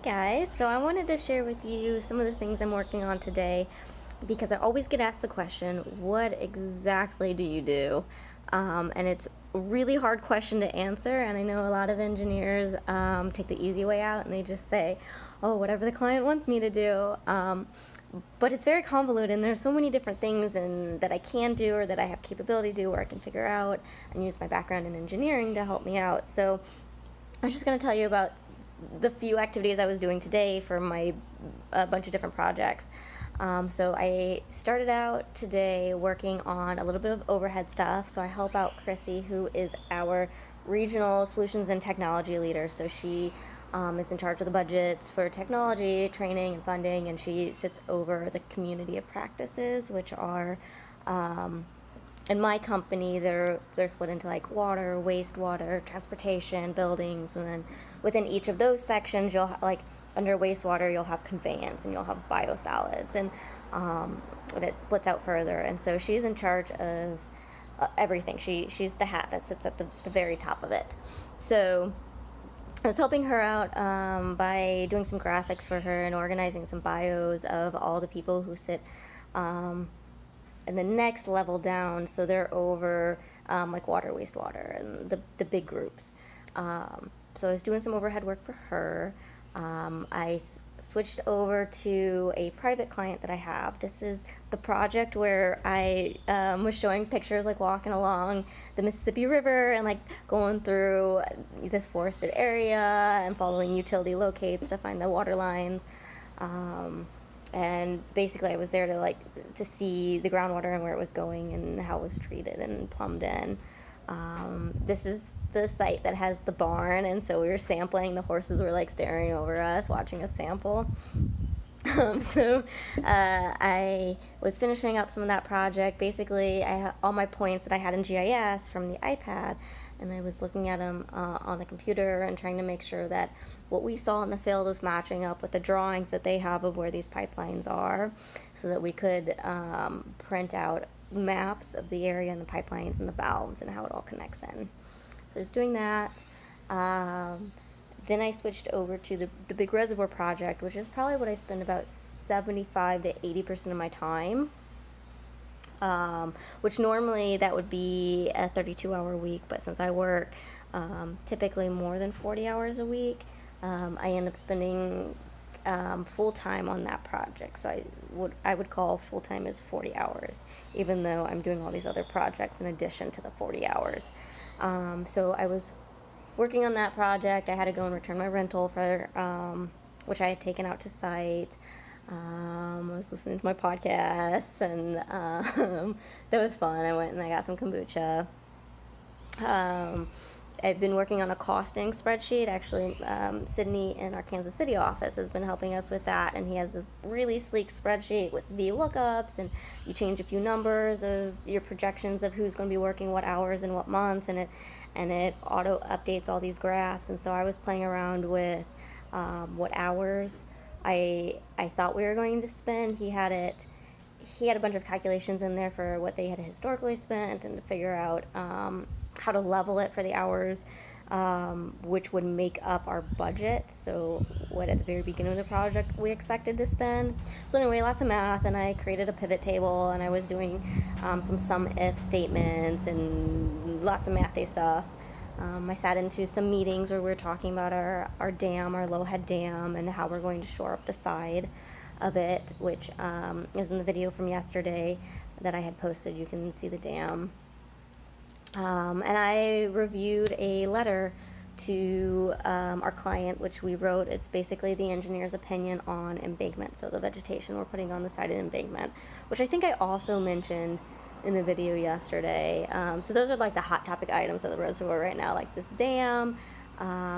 guys, so I wanted to share with you some of the things I'm working on today because I always get asked the question, what exactly do you do? And it's a really hard question to answer, and I know a lot of engineers take the easy way out and they just say, oh, whatever the client wants me to do. But it's very convoluted, and there's so many different things that I can do or that I have capability to do or I can figure out and use my background in engineering to help me out. So I was just going to tell you about the few activities I was doing today for my bunch of different projects. So I started out today working on a little bit of overhead stuff. So I help out Chrissy, who is our regional solutions and technology leader. So she is in charge of the budgets for technology, training, and funding, and she sits over the community of practices, which are in my company, they're split into like water, wastewater, transportation, buildings, and then within each of those sections, you'll like under wastewater, you'll have conveyance and you'll have biosolids, and it splits out further. And so she's in charge of everything. She's the hat that sits at the very top of it. So I was helping her out by doing some graphics for her and organizing some bios of all the people who sit and the next level down, so they're over like water, wastewater, and the big groups. So I was doing some overhead work for her. I switched over to a private client that I have. This is the project where I was showing pictures like walking along the Mississippi River and like going through this forested area and following utility locates to find the water lines. And basically I was there to see the groundwater and where it was going and how it was treated and plumbed in. This is the site that has the barn, and so we were sampling. The horses were like staring over us, watching us sample. I was finishing up some of that project. Basically, I had all my points that I had in GIS from the iPad, and I was looking at them on the computer and trying to make sure that what we saw in the field was matching up with the drawings that they have of where these pipelines are, so that we could print out maps of the area and the pipelines and the valves and how it all connects in. So I was doing that. Then I switched over to the big Reservoir project, which is probably what I spend about 75 to 80% of my time, which normally that would be a 32-hour week, but since I work typically more than 40 hours a week, I end up spending full-time on that project. So I would call full-time is 40 hours, even though I'm doing all these other projects in addition to the 40 hours. So I was working on that project. I had to go and return my rental for which I had taken out to site. I was listening to my podcasts, and that was fun. I went and I got some kombucha. I've been working on a costing spreadsheet. Actually, Sydney in our Kansas City office has been helping us with that, and he has this really sleek spreadsheet with VLOOKUPs, and you change a few numbers of your projections of who's going to be working what hours and what months, and it auto updates all these graphs. And so I was playing around with what hours I thought we were going to spend. He had a bunch of calculations in there for what they had historically spent and to figure out how to level it for the hours, which would make up our budget. So what at the very beginning of the project we expected to spend. So anyway, lots of math, and I created a pivot table, and I was doing some sum-if statements and lots of mathy stuff. I sat into some meetings where we were talking about our dam, our low-head dam, and how we're going to shore up the side of it, which is in the video from yesterday that I had posted. You can see the dam. And I reviewed a letter to our client, which we wrote. It's basically the engineer's opinion on embankment, so the vegetation we're putting on the side of the embankment, which I think I also mentioned in the video yesterday. So those are like the hot topic items of the reservoir right now, like this dam,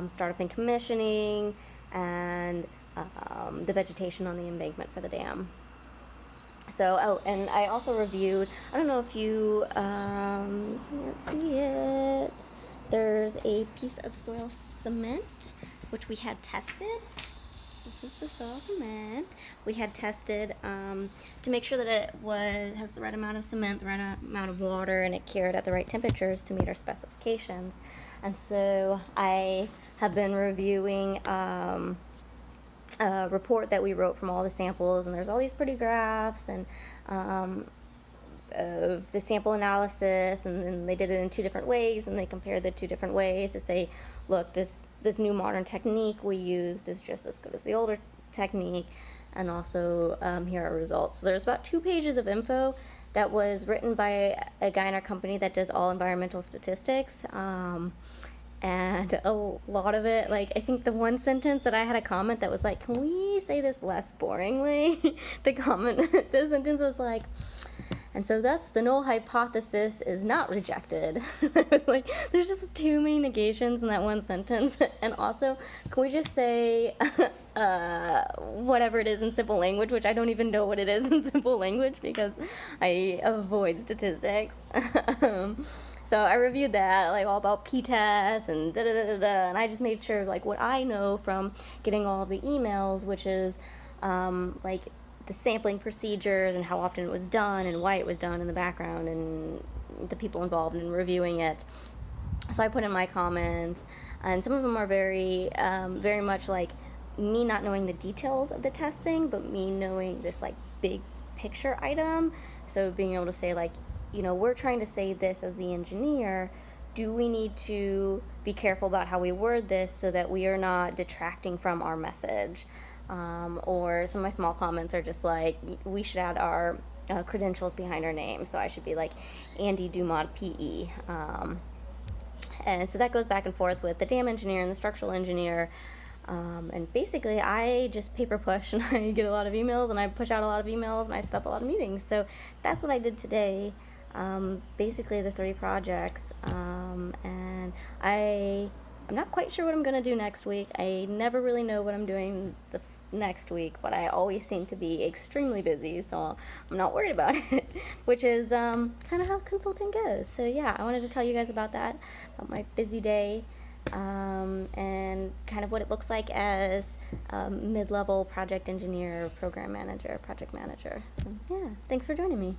startup and commissioning, and the vegetation on the embankment for the dam. So, and I also reviewed, I don't know if you can't see it, there's a piece of soil cement, which we had tested. This is the soil cement. We had tested to make sure that it has the right amount of cement, the right amount of water, and it cured at the right temperatures to meet our specifications. And so I have been reviewing report that we wrote from all the samples, and there's all these pretty graphs and of the sample analysis, and then they did it in 2 different ways, and they compared the 2 different ways to say, look, this new modern technique we used is just as good as the older technique, and also here are results. So there's about 2 pages of info that was written by a guy in our company that does all environmental statistics. And a lot of it, like, I think the one sentence that I had a comment that was like, can we say this less boringly? The sentence was like, and so thus the null hypothesis is not rejected. Like, there's just too many negations in that one sentence. And also, can we just say whatever it is in simple language, which I don't even know what it is in simple language because I avoid statistics. So I reviewed that, like, all about p-tests and da-da-da-da-da, and I just made sure, like, what I know from getting all of the emails, which is, like, the sampling procedures and how often it was done and why it was done in the background and the people involved in reviewing it. So I put in my comments, and some of them are very, very much like me not knowing the details of the testing, but me knowing this, like, big picture item. So being able to say, like, you know, we're trying to say this as the engineer. Do we need to be careful about how we word this so that we are not detracting from our message? Or some of my small comments are just like, we should add our credentials behind our name. So I should be like Andy Dumont PE. And so that goes back and forth with the dam engineer and the structural engineer. And basically I just paper push, and I get a lot of emails, and I push out a lot of emails, and I set up a lot of meetings. So that's what I did today. Basically the 3 projects. And I'm not quite sure what I'm going to do next week. I never really know what I'm doing next week, but I always seem to be extremely busy, so I'm not worried about it, which is kind of how consulting goes. So yeah, I wanted to tell you guys about that, about my busy day, and kind of what it looks like as mid-level project engineer, program manager, project manager. So yeah, thanks for joining me.